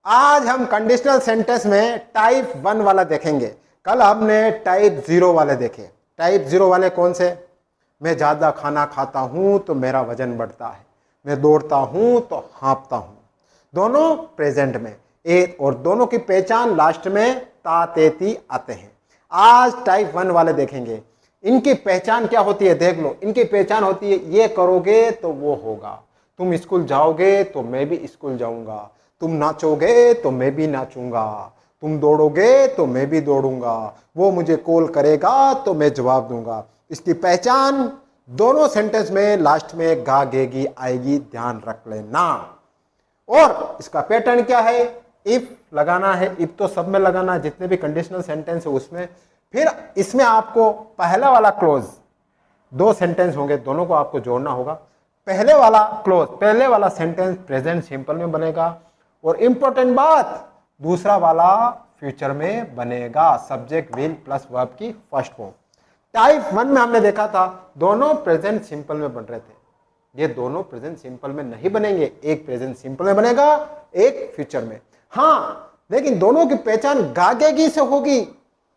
आज हम conditional sentence में टाइप 1 वाला देखेंगे। कल हमने टाइप 0 वाले देखे। टाइप 0 वाले कौन से? मैं ज़्यादा खाना खाता हूँ तो मेरा वजन बढ़ता है, मैं दौड़ता हूँ तो हाँफता हूँ। दोनों प्रेजेंट में एक, और दोनों की पहचान लास्ट में ता तेती आते हैं। आज टाइप 1 वाले देखेंगे। इनकी पहचान क्या होती है देख लो। इनकी पहचान होती है ये करोगे तो वो होगा, तुम स्कूल जाओगे तो मैं भी स्कूल जाऊंगा, तुम नाचोगे तो मैं भी नाचूंगा, तुम दौड़ोगे तो मैं भी दौड़ूंगा, वो मुझे कॉल करेगा तो मैं जवाब दूंगा। इसकी पहचान दोनों सेंटेंस में लास्ट में गा गेगी आएगी, ध्यान रख लेना। और इसका पैटर्न क्या है? इफ लगाना है। इफ तो सब में लगाना है, जितने भी कंडीशनल सेंटेंस है उसमें। फिर इसमें आपको पहला वाला क्लोज, दो सेंटेंस होंगे, दोनों को आपको जोड़ना होगा। पहले वाला क्लोज, पहले वाला सेंटेंस प्रेजेंट सिंपल में बनेगा, और इंपॉर्टेंट बात, दूसरा वाला फ्यूचर में बनेगा। सब्जेक्ट विल प्लस वर्ब की फर्स्ट फॉर्म। टाइप 1 में हमने देखा था दोनों प्रेजेंट सिंपल में बन रहे थे। ये दोनों प्रेजेंट सिंपल में नहीं बनेंगे, एक प्रेजेंट सिंपल में बनेगा, एक फ्यूचर में। हाँ, लेकिन दोनों की पहचान गागेगी से होगी,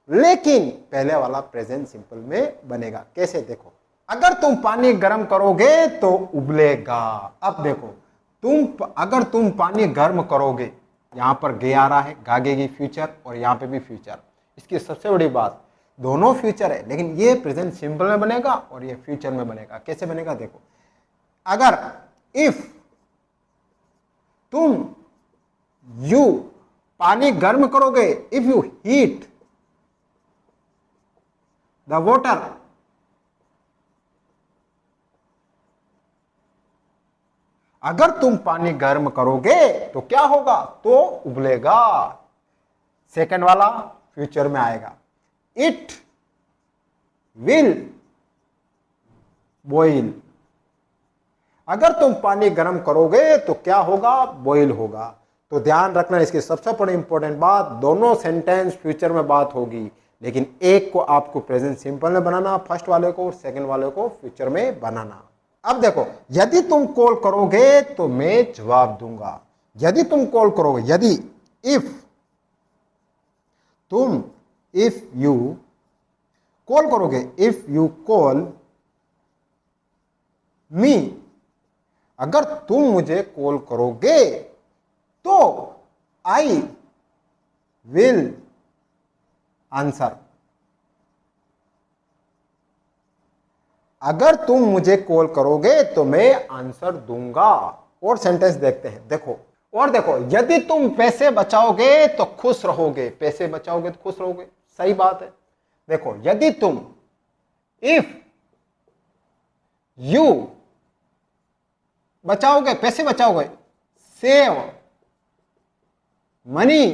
लेकिन पहले वाला प्रेजेंट सिंपल में बनेगा। कैसे? देखो, अगर तुम पानी गर्म करोगे तो उबलेगा। अब देखो, अगर तुम पानी गर्म करोगे, यहां पर गे आ रहा है, गागेगी फ्यूचर, और यहां पे भी फ्यूचर। इसकी सबसे बड़ी बात, दोनों फ्यूचर है, लेकिन ये प्रेजेंट सिंपल में बनेगा और ये फ्यूचर में बनेगा। कैसे बनेगा देखो, अगर इफ तुम यू पानी गर्म करोगे, if you heat the water, अगर तुम पानी गर्म करोगे तो क्या होगा? तो उबलेगा। सेकंड वाला फ्यूचर में आएगा, इट विल बॉइल। अगर तुम पानी गर्म करोगे तो क्या होगा? बॉइल होगा। तो ध्यान रखना, इसकी सबसे बड़ी इंपॉर्टेंट बात, दोनों सेंटेंस फ्यूचर में बात होगी, लेकिन एक को आपको प्रेजेंट सिंपल में बनाना, फर्स्ट वाले को, और सेकंड वाले को फ्यूचर में बनाना। अब देखो, यदि तुम कॉल करोगे तो मैं जवाब दूंगा। यदि तुम कॉल करोगे, यदि इफ यू कॉल करोगे, इफ यू कॉल मी, अगर तुम मुझे कॉल करोगे तो आई विल आंसर। अगर तुम मुझे कॉल करोगे तो मैं आंसर दूंगा। और सेंटेंस देखते हैं, देखो, और देखो, यदि तुम पैसे बचाओगे तो खुश रहोगे। पैसे बचाओगे तो खुश रहोगे, सही बात है। देखो, यदि तुम, इफ यू बचाओगे, पैसे बचाओगे, सेव मनी,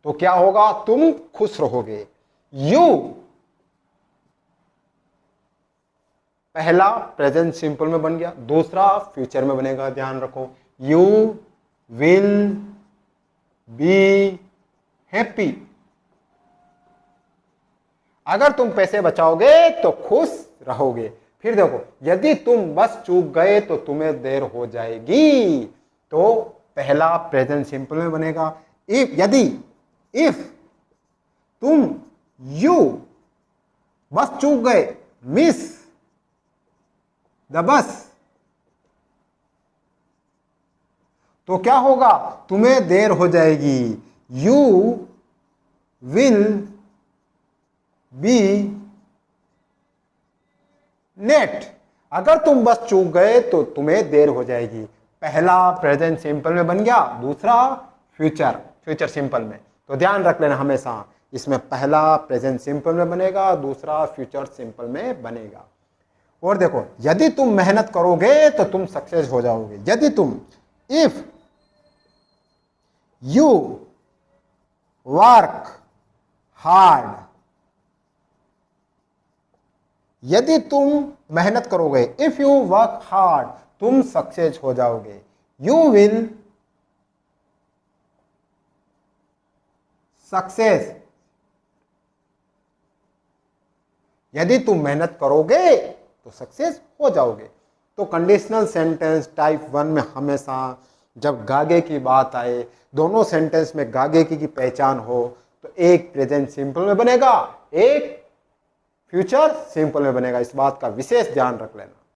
तो क्या होगा? तुम खुश रहोगे। यू पहला प्रेजेंट सिंपल में बन गया, दूसरा फ्यूचर में बनेगा। ध्यान रखो, यू विल बी हैप्पी। अगर तुम पैसे बचाओगे तो खुश रहोगे। फिर देखो, यदि तुम बस चूक गए तो तुम्हें देर हो जाएगी, तो पहला प्रेजेंट सिंपल में बनेगा। इफ तुम यू बस चूक गए, मिस द बस, तो क्या होगा? तुम्हें देर हो जाएगी। You will be late. अगर तुम बस चूक गए तो तुम्हें देर हो जाएगी। पहला प्रेजेंट सिंपल में बन गया, दूसरा फ्यूचर सिंपल में। तो ध्यान रख लेना हमेशा, इसमें पहला प्रेजेंट सिंपल में बनेगा, दूसरा फ्यूचर सिंपल में बनेगा। और देखो, यदि तुम मेहनत करोगे तो तुम सक्सेस हो जाओगे। यदि तुम, इफ यू वर्क हार्ड, यदि तुम मेहनत करोगे, इफ यू वर्क हार्ड, तुम सक्सेस हो जाओगे। यू विल सक्सेस, यदि तुम मेहनत करोगे तो सक्सेस हो जाओगे। तो कंडीशनल सेंटेंस टाइप 1 में हमेशा जब गागे की बात आए, दोनों सेंटेंस में गागे की पहचान हो, तो एक प्रेजेंट सिंपल में बनेगा, एक फ्यूचर सिंपल में बनेगा। इस बात का विशेष ध्यान रख लेना।